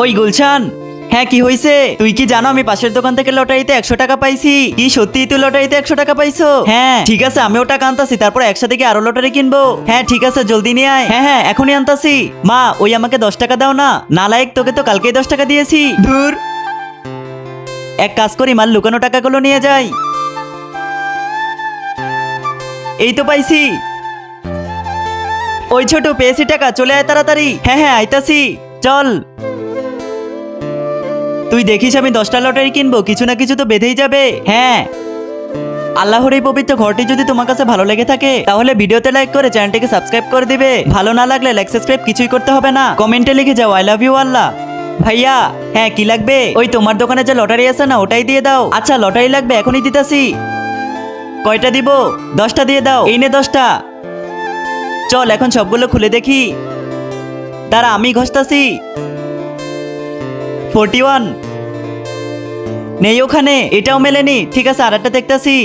ওই গুলশান, হ্যাঁ কি হয়েছে? তুই কি জানো আমি পাশের দোকান থেকে লটারিতে 100 টাকা পাইছি? কি সত্যি তুই লটারিতে 100 টাকা পাইছো? হ্যাঁ ঠিক আছে, আমিও টাকা আনতাছি, তারপর একসাথে কি আরো লটারি কিনবো। হ্যাঁ ঠিক আছে, জলদি নিয়ে আয়। হ্যাঁ হ্যাঁ এখনই আনতাছি। মা ওই আমাকে 10 টাকা দাও না। নালায়েক, তোকে তো কালকেই 10 টাকা দিয়েছি। ধুর, এক কাজ করি, মাল লুকানো টাকাগুলো নিয়ে যাই। এই তো পাইছি। ওই ছোট, পেয়েছি টাকা, চলে আয় তাড়াতাড়ি। হ্যাঁ হ্যাঁ আইতাছি, চল। তুই দেখিস আমি 10টা লটারি কিনবো, কিছু না কিছু তো বেঁধেই যাবে। হ্যাঁ, আল্লাহর এই পবিত্র ঘরটি যদি তোমার কাছে ভালো লেগে থাকে তাহলে ভিডিওতে লাইক করে চ্যানেলটিকে সাবস্ক্রাইব করে দিবে। ভালো না লাগলে লাইক সাবস্ক্রাইব কিছুই করতে হবে না, কমেন্টে লিখে যাও আই লাভ ইউ আল্লাহ। ভাইয়া, হ্যাঁ কি লাগবে? ওই তোমার দোকানে যে লটারি আছে না, ওটাই দিয়ে দাও। আচ্ছা লটারি লাগবে, এখনই দিতাছি। কয়টা দিব? 10টা দিয়ে দাও। এই নে 10টা। চল এখন সবগুলো খুলে দেখি। দাঁড়া আমি ঘষতাছি। 41 নেই ওখানে, এটাও মেলেনি। ঠিক আছে, আর একটা দেখতাছি।